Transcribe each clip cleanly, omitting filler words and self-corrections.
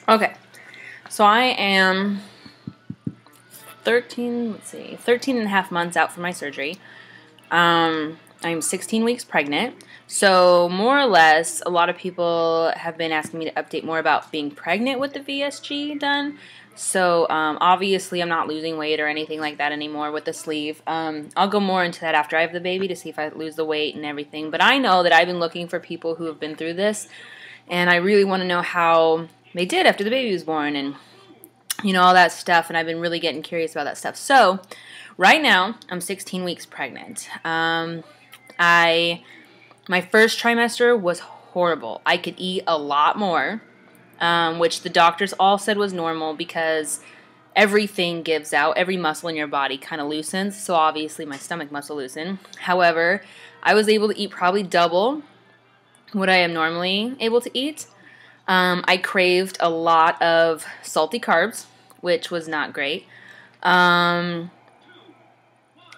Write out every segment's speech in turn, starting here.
Okay, so I am 13 and a half months out from my surgery. I'm 16 weeks pregnant. So more or less, a lot of people have been asking me to update more about being pregnant with the VSG done. So obviously I'm not losing weight or anything like that anymore with the sleeve. I'll go more into that after I have the baby to see if I lose the weight and everything. But I know that I've been looking for people who have been through this, and I really want to know how they did after the baby was born and, you know, all that stuff. And I've been really getting curious about that stuff. So right now I'm 16 weeks pregnant. My first trimester was horrible. I could eat a lot more, which the doctors all said was normal because everything gives out. Every muscle in your body kind of loosens, so obviously my stomach muscle loosened. However, I was able to eat probably double what I am normally able to eat. I craved a lot of salty carbs, which was not great. Yeah,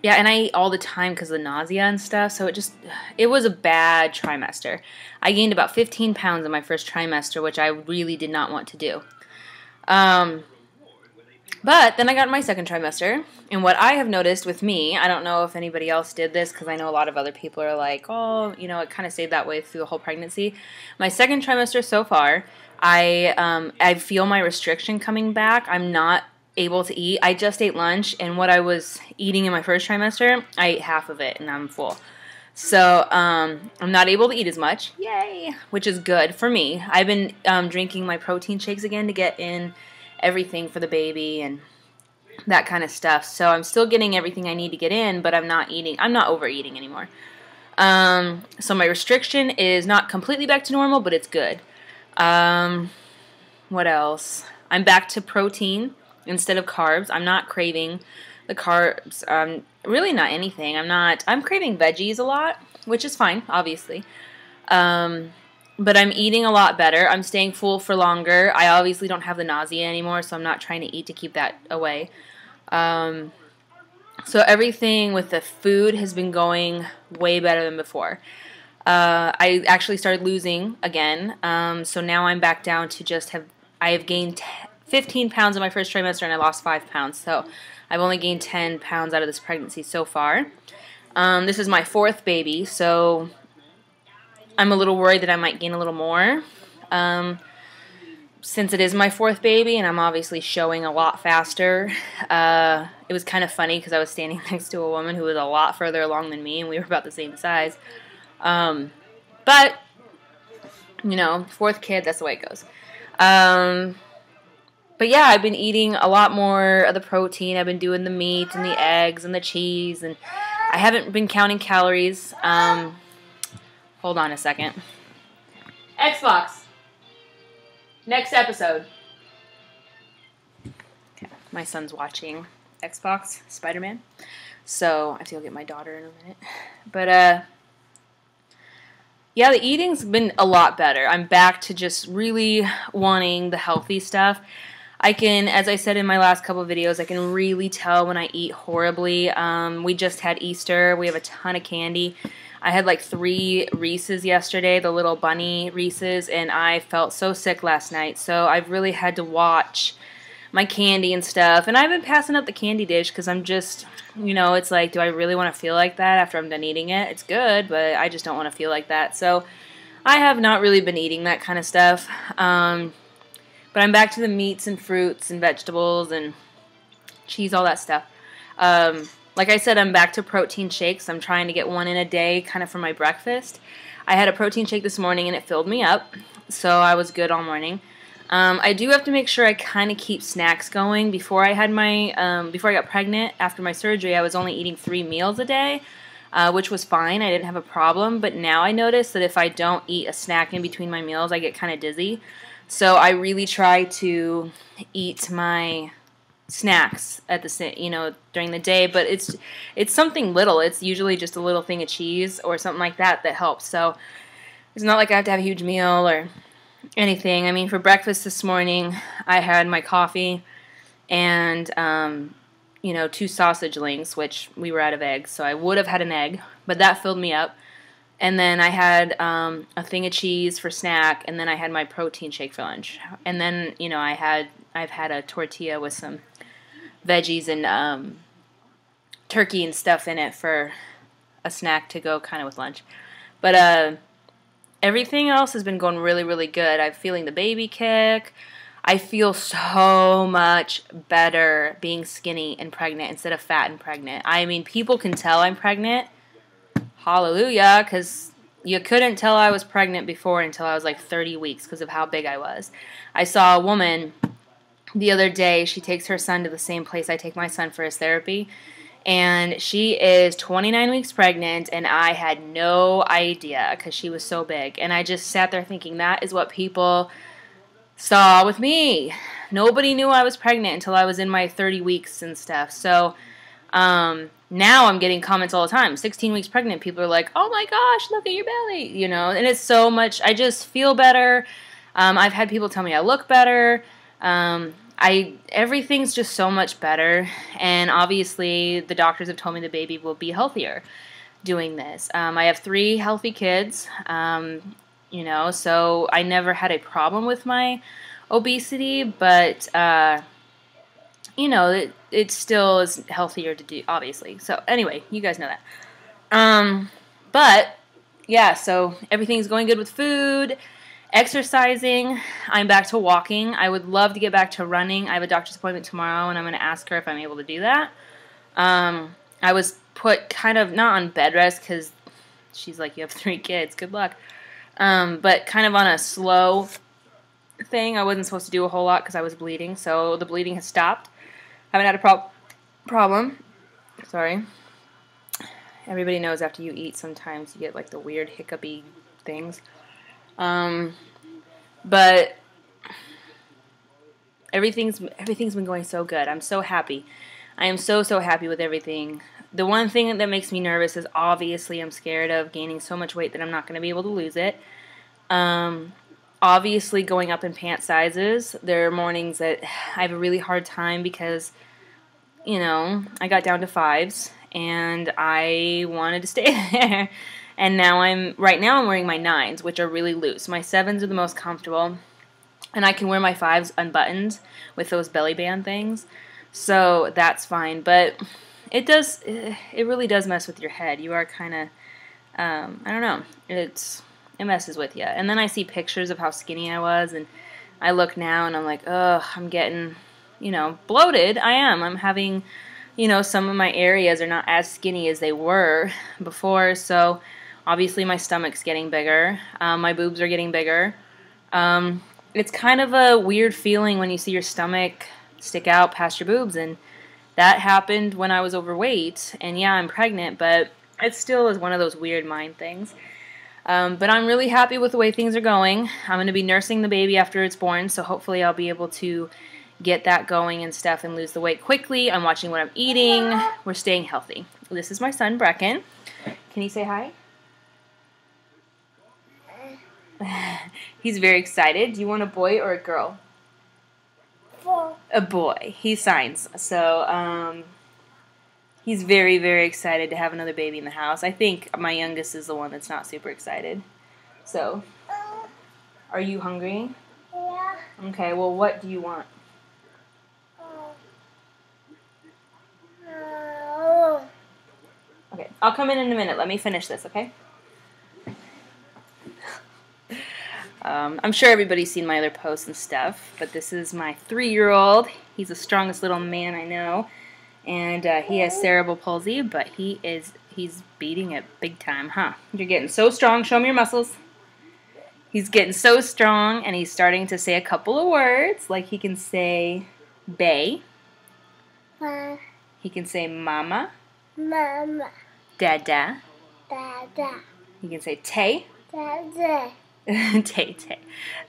and I ate all the time because of the nausea and stuff, so it was a bad trimester. I gained about 15 pounds in my first trimester, which I really did not want to do. But then I got my second trimester, and what I have noticed with me, I don't know if anybody else did this, because I know a lot of other people are like, oh, you know, it kind of stayed that way through the whole pregnancy. My second trimester so far, I feel my restriction coming back. I'm not able to eat. I just ate lunch, and what I was eating in my first trimester, I ate half of it, and I'm full. So I'm not able to eat as much, yay, which is good for me. I've been drinking my protein shakes again to get in everything for the baby and that kind of stuff. So I'm still getting everything I need to get in, but I'm not overeating anymore. So my restriction is not completely back to normal, but it's good. What else? I'm back to protein instead of carbs. I'm not craving the carbs. Really not anything. I'm craving veggies a lot, which is fine, obviously. But I'm eating a lot better. I'm staying full for longer. I obviously don't have the nausea anymore, so I'm not trying to eat to keep that away. So everything with the food has been going way better than before. I actually started losing again, so now I'm back down to I have gained 15 pounds in my first trimester, and I lost 5 pounds. So I've only gained 10 pounds out of this pregnancy so far. This is my fourth baby, so I'm a little worried that I might gain a little more. Since it is my fourth baby, and I'm obviously showing a lot faster. It was kind of funny because I was standing next to a woman who was a lot further along than me, and we were about the same size. But, you know, fourth kid, that's the way it goes. But yeah, I've been eating a lot more of the protein. I've been doing the meat and the eggs and the cheese, and I haven't been counting calories. Hold on a second. Xbox. Next episode. Okay, my son's watching Xbox, Spider-Man. So I have to go get my daughter in a minute. But yeah, the eating's been a lot better. I'm back to just really wanting the healthy stuff. As I said in my last couple of videos, I can really tell when I eat horribly. We just had Easter. We have a ton of candy. I had like 3 Reese's yesterday, the little bunny Reese's, and I felt so sick last night. So I've really had to watch my candy and stuff. And I've been passing up the candy dish because I'm just, you know, it's like, do I really want to feel like that after I'm done eating it? It's good, but I just don't want to feel like that. So I have not really been eating that kind of stuff. But I'm back to the meats and fruits and vegetables and cheese, all that stuff. Like I said, I'm back to protein shakes. I'm trying to get one in a day kind of for my breakfast. I had a protein shake this morning and it filled me up, so I was good all morning. I do have to make sure I kind of keep snacks going. Before I got pregnant, after my surgery, I was only eating 3 meals a day, which was fine. I didn't have a problem, but now I notice that if I don't eat a snack in between my meals, I get kind of dizzy. So I really try to eat my snacks at during the day, but it's something little. It's usually just a little thing of cheese or something like that helps. So it's not like I have to have a huge meal or anything. I mean, for breakfast this morning, I had my coffee and 2 sausage links, which we were out of eggs, so I would have had an egg, but that filled me up. And then I had a thing of cheese for snack, and then I had my protein shake for lunch. And then, you know, I've had a tortilla with some veggies and turkey and stuff in it for a snack to go kind of with lunch. But everything else has been going really, really good. I'm feeling the baby kick. I feel so much better being skinny and pregnant instead of fat and pregnant. I mean, people can tell I'm pregnant. Hallelujah, because you couldn't tell I was pregnant before until I was like 30 weeks because of how big I was. I saw a woman the other day. She takes her son to the same place I take my son for his therapy. And she is 29 weeks pregnant, and I had no idea because she was so big. And I just sat there thinking, that is what people saw with me. Nobody knew I was pregnant until I was in my 30 weeks and stuff. So now I'm getting comments all the time. 16 weeks pregnant, people are like, oh my gosh, look at your belly, you know. And it's so much, I just feel better. I've had people tell me I look better. Everything's just so much better, and obviously the doctors have told me the baby will be healthier doing this. I have 3 healthy kids, you know, so I never had a problem with my obesity, but, you know, it still is healthier to do, obviously. So anyway, you guys know that. But, yeah, so everything's going good with food. Exercising, I'm back to walking. I would love to get back to running. I have a doctor's appointment tomorrow, and I'm going to ask her if I'm able to do that. I was put kind of, not on bed rest, because she's like, you have 3 kids, good luck. But kind of on a slow thing. I wasn't supposed to do a whole lot because I was bleeding, so the bleeding has stopped. Haven't had a problem. Sorry. Everybody knows after you eat, sometimes you get like the weird hiccupy things. But everything's been going so good. I'm so happy. I am so happy with everything. The one thing that makes me nervous is obviously I'm scared of gaining so much weight that I'm not going to be able to lose it. Obviously going up in pant sizes. There are mornings that I have a really hard time because, you know, I got down to 5s and I wanted to stay there. And now right now I'm wearing my 9s, which are really loose. My 7s are the most comfortable, and I can wear my 5s unbuttoned with those belly band things, so that's fine. But it really does mess with your head. You are kind of, I don't know, it messes with you. And then I see pictures of how skinny I was, and I look now and I'm like, ugh, I'm getting, you know, bloated. I'm having, you know, some of my areas are not as skinny as they were before, so obviously my stomach's getting bigger. My boobs are getting bigger. It's kind of a weird feeling when you see your stomach stick out past your boobs, and that happened when I was overweight. And yeah, I'm pregnant, but it still is one of those weird mind things. But I'm really happy with the way things are going. I'm going to be nursing the baby after it's born, so hopefully I'll be able to get that going and stuff and lose the weight quickly. I'm watching what I'm eating. We're staying healthy. This is my son, Brecken. Can you say hi? He's very excited. Do you want a boy or a girl? Boy. A boy. He signs. So, he's very excited to have another baby in the house. I think my youngest is the one that's not super excited. So, are you hungry? Yeah. Okay, well, what do you want? Okay, I'll come in a minute. Let me finish this, okay? I'm sure everybody's seen my other posts and stuff, but this is my 3-year-old. He's the strongest little man I know, and he has cerebral palsy, but he's beating it big time, huh? You're getting so strong. Show me your muscles. He's getting so strong, and he's starting to say a couple of words, like he can say bae. He can say mama. Mama. Dada. Dada. He can say tay. Dada. Tay.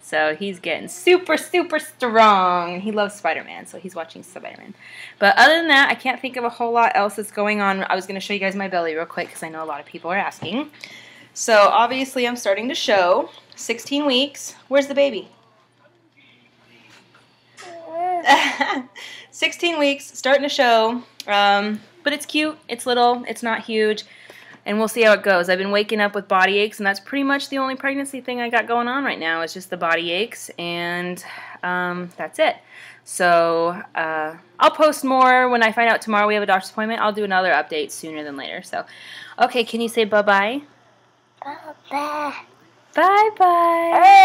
So he's getting super strong. He loves Spider-Man, so he's watching Spider-Man. But other than that, I can't think of a whole lot else that's going on. I was going to show you guys my belly real quick because I know a lot of people are asking. So obviously I'm starting to show 16 weeks. Where's the baby? 16 weeks, starting to show. But it's cute. It's little. It's not huge. and we'll see how it goes. I've been waking up with body aches, and that's pretty much the only pregnancy thing I got going on right now. It's just the body aches, and that's it. So I'll post more when I find out tomorrow we have a doctor's appointment. I'll do another update sooner than later. So, okay, can you say bye-bye? Bye-bye. Bye-bye.